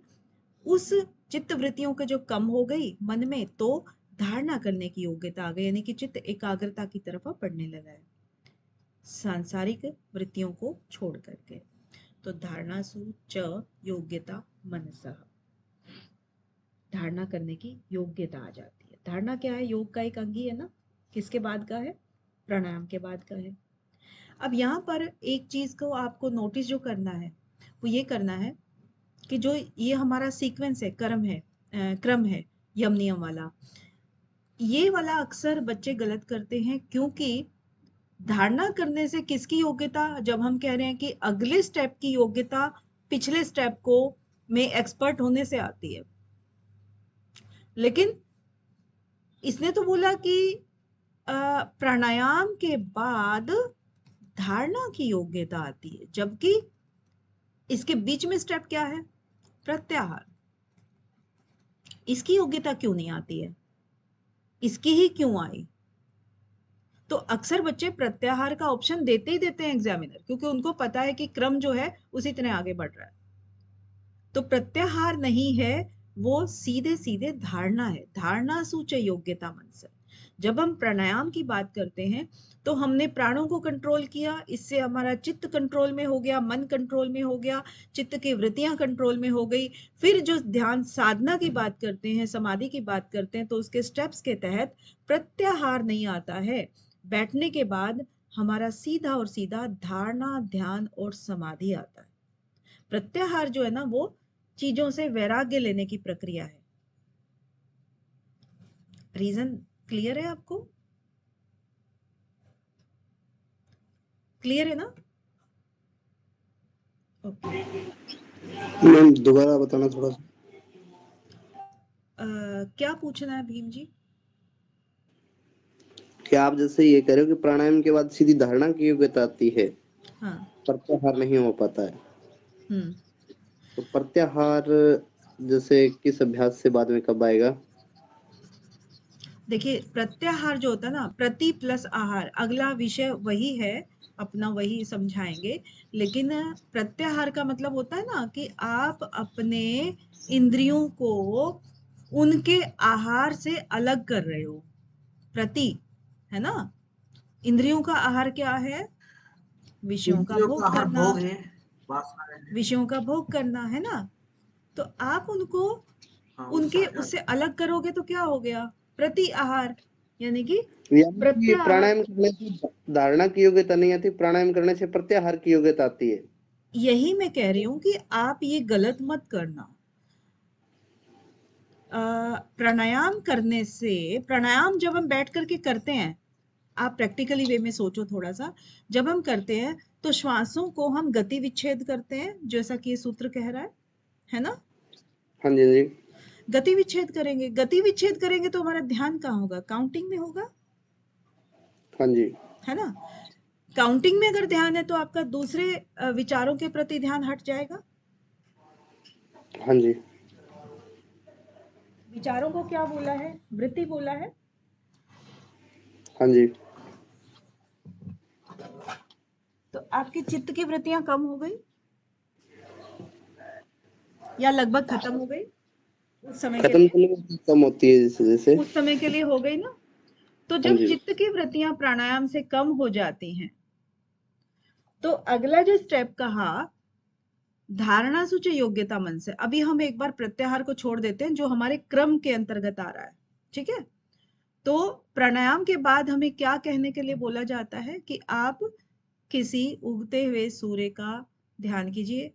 उस चित्त वृत्तियों के जो कम हो गई मन में, तो धारणा करने की योग्यता आ गई, यानी कि चित्त एकाग्रता की तरफ बढ़ने लगा है सांसारिक वृत्तियों को छोड़ करके। तो धारणा सूच योग्यता मनसः, धारणा करने की योग्यता आ जाती है। धारणा क्या है, योग का एक अंग ही है ना। किसके बाद का है, प्राणायाम के बाद का है। अब यहाँ पर एक चीज को आपको नोटिस जो करना है वो ये करना है कि जो ये हमारा सीक्वेंस है, क्रम है यम नियम वाला, ये वाला अक्सर बच्चे गलत करते हैं। क्योंकि धारणा करने से किसकी योग्यता, जब हम कह रहे हैं कि अगले स्टेप की योग्यता पिछले स्टेप को में एक्सपर्ट होने से आती है, लेकिन इसने तो बोला कि प्राणायाम के बाद धारणा की योग्यता आती है, जबकि इसके बीच में स्टेप क्या है? प्रत्याहार। इसकी योग्यता क्यों नहीं आती है? इसकी ही क्यों आई? तो अक्सर बच्चे प्रत्याहार का ऑप्शन देते ही देते हैं एग्जामिनर, क्योंकि उनको पता है कि क्रम जो है उसी तरह आगे बढ़ रहा है। तो प्रत्याहार नहीं है, वो सीधे सीधे धारणा है। धारणा सूच योग्यता मनस। जब हम प्राणायाम की बात करते हैं तो हमने प्राणों को कंट्रोल किया, इससे हमारा चित्त कंट्रोल में हो गया, मन कंट्रोल में हो गया, चित्त की वृत्तियां कंट्रोल में हो गई। फिर जो ध्यान साधना की बात करते हैं, समाधि की बात करते हैं, तो उसके स्टेप्स के तहत प्रत्याहार नहीं आता है। बैठने के बाद हमारा सीधा और सीधा धारणा, ध्यान और समाधि आता है। प्रत्याहार जो है ना, वो चीजों से वैराग्य लेने की प्रक्रिया है। रीजन क्लियर है आपको? क्लियर है ना? ओके। मैम दोबारा बताना थोड़ा सा। क्या पूछना है भीम जी? क्या आप जैसे ये कह रहे हो कि प्राणायाम के बाद सीधी धारणा की योग्यता आती है, हाँ। प्रत्याहार नहीं हो पाता है, हम्म। तो प्रत्याहार जैसे किस अभ्यास से बाद में कब आएगा? देखिए, प्रत्याहार जो होता है ना, प्रति प्लस आहार, अगला विषय वही है, अपना वही समझाएंगे। लेकिन प्रत्याहार का मतलब होता है ना कि आप अपने इंद्रियों को उनके आहार से अलग कर रहे हो। प्रति है ना, इंद्रियों का आहार क्या है? विषयों का इंद्रियों का भोग आहार करना, भोग है, वासना है। विषयों का भोग करना है ना। तो आप उनको हाँ, उनके उससे उससे हटाते। अलग करोगे तो क्या हो गया? प्रति आहार, यानी कि यानी कि प्रत्याहार। प्राणायाम करने से धारणा की योग्यता नहीं आती, प्राणायाम करने से प्रत्याहार की योग्यता आती है। यही मैं कह रही हूं कि आप ये गलत मत करना। प्राणायाम करने से, प्राणायाम जब हम बैठ करके करते हैं, आप प्रैक्टिकली वे में सोचो थोड़ा सा। जब हम करते हैं तो श्वासों को हम गति विच्छेद करते हैं, जैसा कि ये सूत्र कह रहा है ना? हाँ जी जी। गति विच्छेद करेंगे, गति विच्छेद करेंगे तो हमारा ध्यान कहाँ होगा? काउंटिंग में होगा, हाँ जी। है ना? काउंटिंग में अगर ध्यान है तो आपका दूसरे विचारों के प्रति ध्यान हट जाएगा। हाँ जी। विचारों को क्या बोला है? वृत्ति बोला है। हाँ जी। तो आपकी चित्त की वृत्तियां कम हो गई या लगभग खत्म हो गई उस समय के खत्म लिए? करने में कम होती है जैसे जैसे। उस समय के लिए हो गई ना। तो हाँ जब जी। चित्त की वृत्तियां प्राणायाम से कम हो जाती हैं, तो अगला जो स्टेप कहा, धारणा सूची योग्यता मन से। अभी हम एक बार प्रत्याहार को छोड़ देते हैं जो हमारे क्रम के अंतर्गत आ रहा है, ठीक है? तो प्राणायाम के बाद हमें क्या कहने के लिए बोला जाता है कि आप किसी उगते हुए सूर्य का ध्यान कीजिए,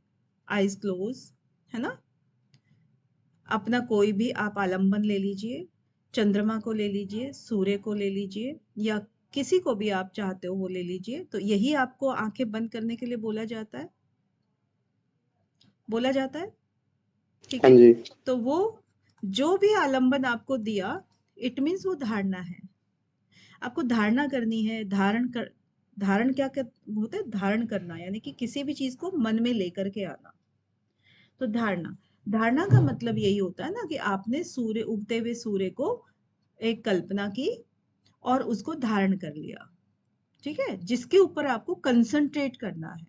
आईज क्लोज, है ना? अपना कोई भी आप आलंबन ले लीजिए, चंद्रमा को ले लीजिए, सूर्य को ले लीजिए, या किसी को भी आप चाहते हो वो ले लीजिए। तो यही आपको आंखें बंद करने के लिए बोला जाता है, ठीक हाँ है? जी। तो वो जो भी आलंबन आपको दिया, इट मीन्स वो धारणा है। आपको धारणा करनी है। धारण क्या होता है? धारण करना, यानी कि किसी भी चीज को मन में लेकर के आना। तो धारणा का मतलब यही होता है ना कि आपने सूर्य, उगते हुए सूर्य को एक कल्पना की और उसको धारण कर लिया, ठीक है? जिसके ऊपर आपको कंसंट्रेट करना है।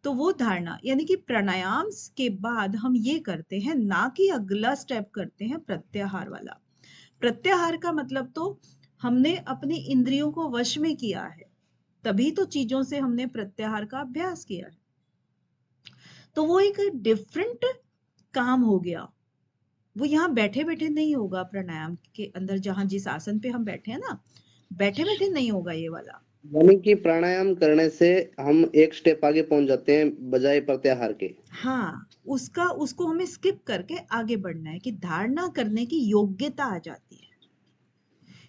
तो वो धारणा, यानी कि प्राणायाम के बाद हम ये करते हैं, ना कि अगला स्टेप करते हैं प्रत्याहार वाला। प्रत्याहार का मतलब तो हमने अपनी इंद्रियों को वश में किया है, तभी तो चीजों से हमने प्रत्याहार का अभ्यास किया है। तो वो एक डिफरेंट काम हो गया। वो यहाँ बैठे बैठे नहीं होगा। प्राणायाम के अंदर जहां जिस आसन पे हम बैठे हैं ना, बैठे बैठे नहीं होगा ये वाला। यानी कि प्राणायाम करने से हम एक स्टेप आगे पहुंच जाते हैं बजाय प्रत्याहार के। हाँ, उसको हमें स्किप करके आगे बढ़ना है कि धारणा करने की योग्यता आ जाती है,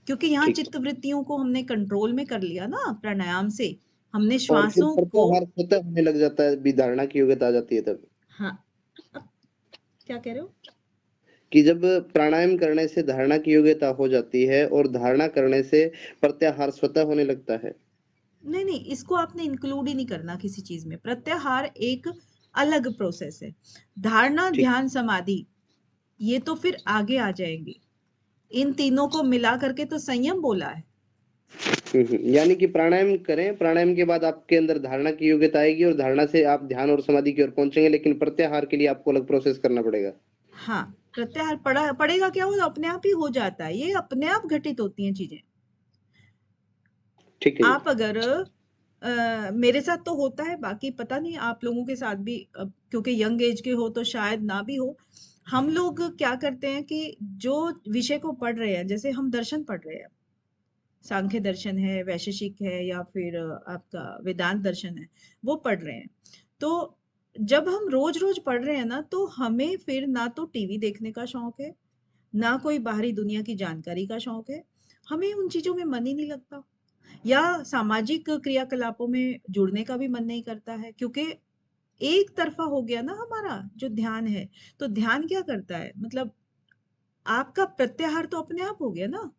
क्योंकि यहाँ ठीक। चित्त वृत्तियों को हमने कंट्रोल में कर लिया ना प्राणायाम से। हमने और फिर श्वासों को, प्रत्याहार स्वतः होने लग जाता है, भी धारणा की योग्यता आ जाती है तब। हाँ, अब क्या कह रहे हो? कि जब प्राणायाम करने से धारणा की योग्यता हो जाती है और धारणा करने से प्रत्याहार स्वतः होने लगता है। नहीं नहीं, इसको आपने इंक्लूड ही नहीं करना किसी चीज में। प्रत्याहार एक अलग प्रोसेस है। धारणा, ठीक। ध्यान, समाधि ये तो फिर आगे आ जाएंगे। इन तीनों को मिला करके तो संयम बोला है। यानी कि प्राणायाम करें, प्राणायाम के बाद आपके अंदर धारणा की योग्यता आएगी और धारणा से आप ध्यान और समाधि की ओर पहुंचेंगे, लेकिन प्रत्याहार के लिए आपको अलग प्रोसेस करना पड़ेगा। हाँ, प्रत्याहार पड़ेगा क्या, वो अपने आप ही हो जाता है। ये अपने आप घटित होती हैं चीजें। ठीक है जी। आप अगर मेरे साथ तो होता है, बाकी पता नहीं आप लोगों के साथ भी, क्योंकि यंग एज के हो तो शायद ना भी हो। हम लोग क्या करते हैं कि जो विषय को पढ़ रहे हैं, जैसे हम दर्शन पढ़ रहे हैं, सांख्य दर्शन है, वैशेषिक है, या फिर आपका वेदांत दर्शन है, वो पढ़ रहे हैं। तो जब हम रोज रोज पढ़ रहे हैं ना, तो हमें फिर ना तो टीवी देखने का शौक है, ना कोई बाहरी दुनिया की जानकारी का शौक है। हमें उन चीजों में मन ही नहीं लगता, या सामाजिक क्रियाकलापों में जुड़ने का भी मन नहीं करता है, क्योंकि एक तरफा हो गया ना हमारा जो ध्यान है। तो ध्यान क्या करता है, मतलब आपका प्रत्याहार तो अपने आप हो गया ना,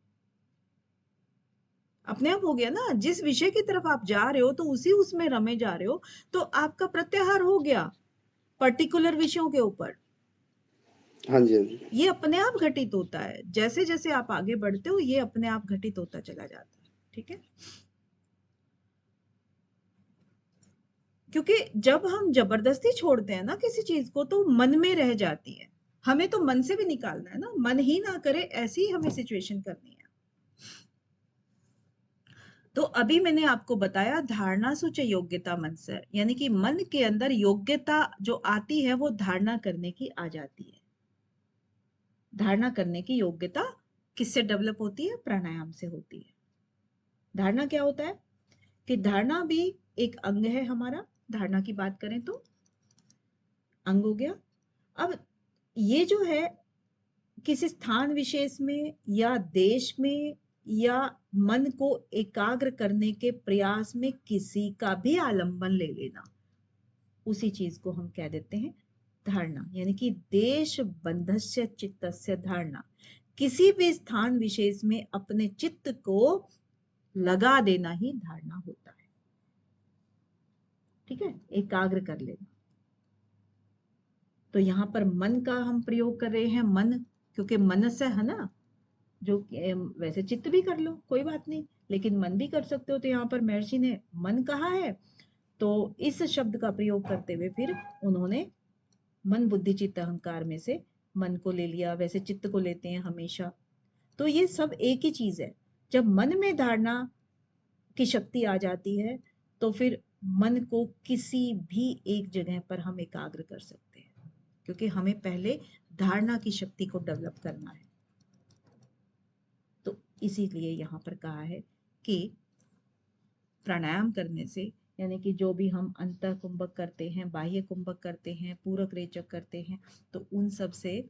अपने आप हो गया ना। जिस विषय की तरफ आप जा रहे हो तो उसी उसमें रमे जा रहे हो, तो आपका प्रत्याहार हो गया पर्टिकुलर विषयों के ऊपर। हाँ जी, हाँ जी। ये अपने आप घटित होता है, जैसे जैसे आप आगे बढ़ते हो ये अपने आप घटित होता चला जाता है। ठीक है, क्योंकि जब हम जबरदस्ती छोड़ते हैं ना किसी चीज को, तो मन में रह जाती है। हमें तो मन से भी निकालना है ना, मन ही ना करे ऐसी हमें सिचुएशन करनी है। तो अभी मैंने आपको बताया धारणा सूच योग्यता मन से, यानी कि मन के अंदर योग्यता जो आती है वो धारणा करने की आ जाती है। धारणा करने की योग्यता किससे डेवलप होती है? प्राणायाम से होती है। धारणा क्या होता है कि धारणा भी एक अंग है हमारा। धारणा की बात करें तो अंग हो गया। अब ये जो है किसी स्थान विशेष में या देश में या मन को एकाग्र करने के प्रयास में किसी का भी आलंबन ले लेना, उसी चीज को हम कह देते हैं धारणा। यानी कि देश बंधस्य चित्तस्य धारणा, किसी भी स्थान विशेष में अपने चित्त को लगा देना ही धारणा होता है। ठीक है, एकाग्र कर लेना। तो यहाँ पर मन का हम प्रयोग कर रहे हैं। मन, क्योंकि मन से है ना, जो वैसे चित्त भी कर लो कोई बात नहीं, लेकिन मन भी कर सकते हो। तो यहाँ पर महर्षि ने मन कहा है, तो इस शब्द का प्रयोग करते हुए फिर उन्होंने मन बुद्धि चित्त अहंकार में से मन को ले लिया। वैसे चित्त को लेते हैं हमेशा, तो ये सब एक ही चीज है। जब मन में धारणा की शक्ति आ जाती है तो फिर मन को किसी भी एक जगह पर हम एकाग्र कर सकते हैं, क्योंकि हमें पहले धारणा की शक्ति को डेवलप करना है। तो इसीलिए यहाँ पर कहा है कि प्राणायाम करने से, यानी कि जो भी हम अंतः कुंभक करते हैं, बाह्य कुंभक करते हैं, पूरक रेचक करते हैं, तो उन सब से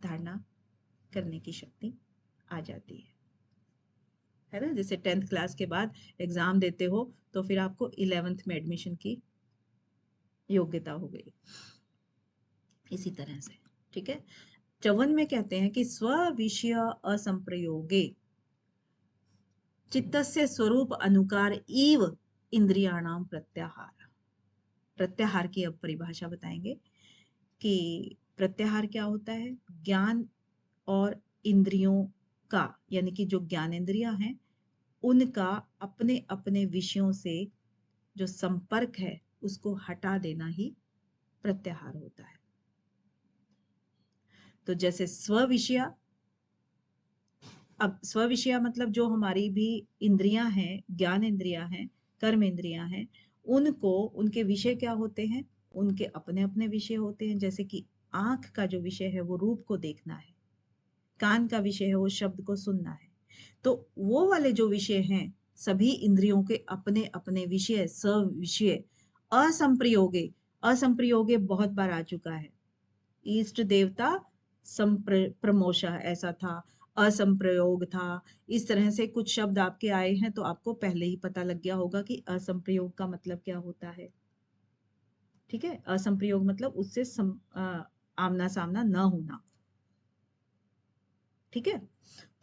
धारणा करने की शक्ति आ जाती है ना। जैसे 10th क्लास के बाद एग्जाम देते हो तो फिर आपको 11th में एडमिशन की योग्यता हो गई, इसी तरह से। ठीक है, 54 में कहते हैं कि स्व विषय असंप्रयोगे चित्तस्य स्वरूप अनुकार इव इंद्रियाणाम प्रत्याहार। प्रत्याहार की अब परिभाषा बताएंगे कि प्रत्याहार क्या होता है। ज्ञान और इंद्रियों का, यानी कि जो ज्ञानेंद्रियां हैं उनका अपने अपने विषयों से जो संपर्क है उसको हटा देना ही प्रत्याहार होता है। तो जैसे स्व-विषया, अब स्व-विषया मतलब जो हमारी भी इंद्रियां हैं, ज्ञान इंद्रियां हैं, कर्म इंद्रियां हैं, उनको, उनके विषय क्या होते हैं? उनके अपने अपने विषय होते हैं। जैसे कि आंख का जो विषय है वो रूप को देखना है, कान का विषय है वो शब्द को सुनना है। तो वो वाले जो विषय हैं, सभी इंद्रियों के अपने अपने विषय, सविषय। असंप्रयोगे, असंप्रयोगे बहुत बार आ चुका है। इष्ट देवता प्रमोशा ऐसा था, असंप्रयोग था, इस तरह से कुछ शब्द आपके आए हैं, तो आपको पहले ही पता लग गया होगा कि असंप्रयोग का मतलब क्या होता है। ठीक है, असंप्रयोग मतलब उससे आमना सामना न होना। ठीक है,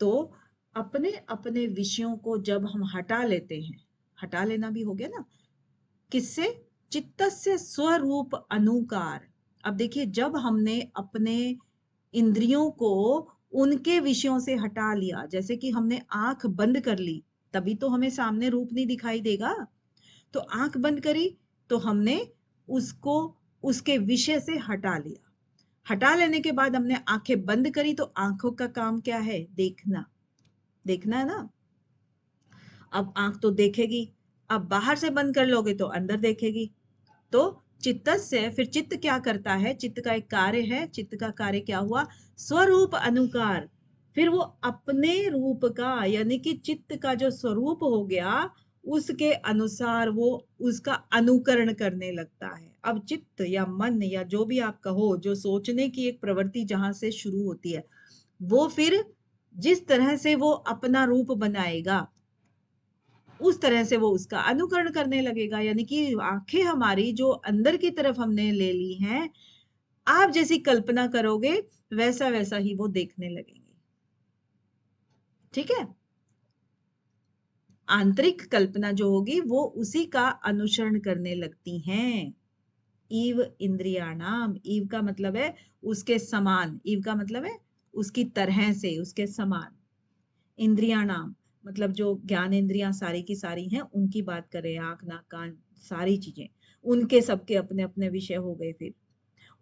तो अपने अपने विषयों को जब हम हटा लेते हैं, हटा लेना भी हो गया ना, किससे? चित्तस्य स्वरूप अनुकार। अब देखिए, जब हमने अपने इंद्रियों को उनके विषयों से हटा लिया, जैसे कि हमने आंख बंद कर ली, तभी तो हमें सामने रूप नहीं दिखाई देगा। तो आंख बंद करी तो हमने उसको उसके विषय से हटा लिया। हटा लेने के बाद हमने आंखें बंद करी, तो आंखों का काम क्या है? देखना, देखना है ना। अब आंख तो देखेगी, अब बाहर से बंद कर लोगे तो अंदर देखेगी। तो चित्तस्य, फिर चित्त क्या करता है? चित्त का एक कार्य है, चित्त का कार्य क्या हुआ? स्वरूप अनुकार। फिर वो अपने रूप का, यानी कि चित्त का जो स्वरूप हो गया, उसके अनुसार वो उसका अनुकरण करने लगता है। अब चित्त या मन या जो भी आप कहो, जो सोचने की एक प्रवृत्ति जहां से शुरू होती है, वो फिर जिस तरह से वो अपना रूप बनाएगा, उस तरह से वो उसका अनुकरण करने लगेगा। यानी कि आंखें हमारी जो अंदर की तरफ हमने ले ली हैं, आप जैसी कल्पना करोगे वैसा वैसा ही वो देखने लगेंगे। ठीक है, आंतरिक कल्पना जो होगी वो उसी का अनुसरण करने लगती हैं। ईव इंद्रियाणाम, ईव का मतलब है उसके समान, ईव का मतलब है उसकी तरह से, उसके समान। इंद्रियाणाम मतलब जो ज्ञान इंद्रियां सारी की सारी हैं, उनकी बात करें, आंख नाक कान सारी चीजें, उनके सबके अपने अपने विषय हो गए। फिर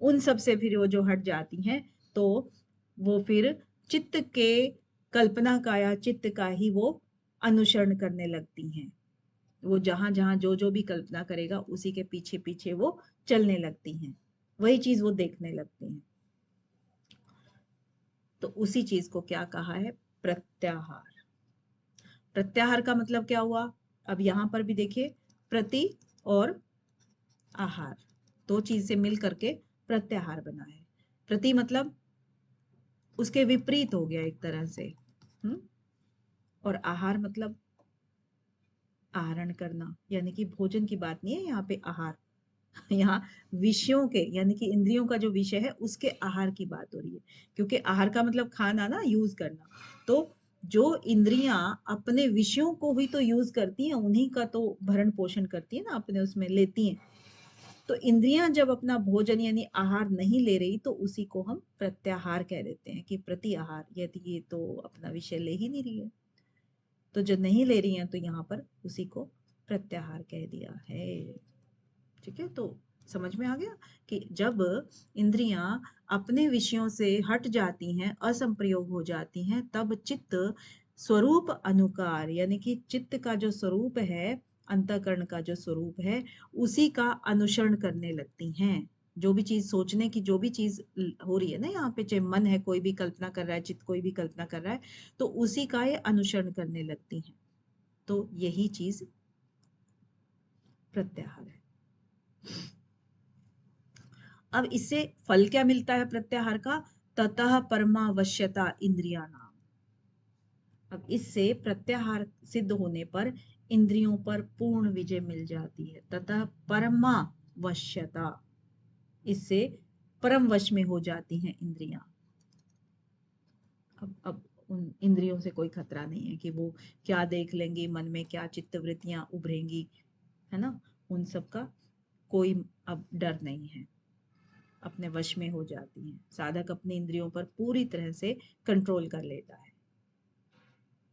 उन सब से फिर वो जो हट जाती हैं, तो वो फिर चित्त के कल्पना का या चित्त का ही वो अनुसरण करने लगती हैं। वो जहां जहां जो जो भी कल्पना करेगा, उसी के पीछे पीछे वो चलने लगती हैं, वही चीज वो देखने लगती हैं। तो उसी चीज को क्या कहा है? प्रत्याहार। प्रत्याहार का मतलब क्या हुआ? अब यहां पर भी देखिए, प्रति और आहार, दो चीज से मिल करके प्रत्याहार बना है। प्रति मतलब उसके विपरीत हो गया एक तरह से, और आहार मतलब आहरण करना, यानी कि भोजन की बात नहीं है यहाँ पे आहार। यहाँ विषयों के, यानी कि इंद्रियों का जो विषय है उसके आहार की बात हो रही है, क्योंकि आहार का मतलब खाना ना, यूज करना। तो जो इंद्रियां अपने विषयों को ही तो यूज करती हैं, उन्हीं का तो भरण पोषण करती है ना, अपने उसमें लेती हैं। तो इंद्रियां जब अपना भोजन यानी आहार नहीं ले रही, तो उसी को हम प्रत्याहार कह देते हैं, कि प्रति आहार, यदि ये तो अपना विषय ले ही नहीं रही है, तो जो नहीं ले रही है तो यहाँ पर उसी को प्रत्याहार कह दिया है। ठीक है, तो समझ में आ गया कि जब इंद्रियां अपने विषयों से हट जाती हैं, असंप्रयोग हो जाती हैं, तब चित्त स्वरूप अनुकार, यानी कि चित्त का जो स्वरूप है, अंतःकरण का जो स्वरूप है, उसी का अनुसरण करने लगती हैं। जो भी चीज सोचने की, जो भी चीज हो रही है ना यहाँ पे, चाहे मन है कोई भी कल्पना कर रहा है, चित्त कोई भी कल्पना कर रहा है, तो उसी का ये अनुसरण करने लगती हैं। तो यही चीज प्रत्याहार है। अब इससे फल क्या मिलता है प्रत्याहार का? ततः परमावश्यता इंद्रियाणाम। अब इससे प्रत्याहार सिद्ध होने पर इंद्रियों पर पूर्ण विजय मिल जाती है। ततः परमावश्यता, इससे परम वश में हो जाती हैं इंद्रियां। अब उन इंद्रियों से कोई खतरा नहीं है कि वो क्या देख लेंगी, मन में क्या चित्तवृत्तियां उभरेंगी, है ना, उन सब का कोई अब डर नहीं है, अपने वश में हो जाती हैं। साधक अपनी इंद्रियों पर पूरी तरह से कंट्रोल कर लेता है।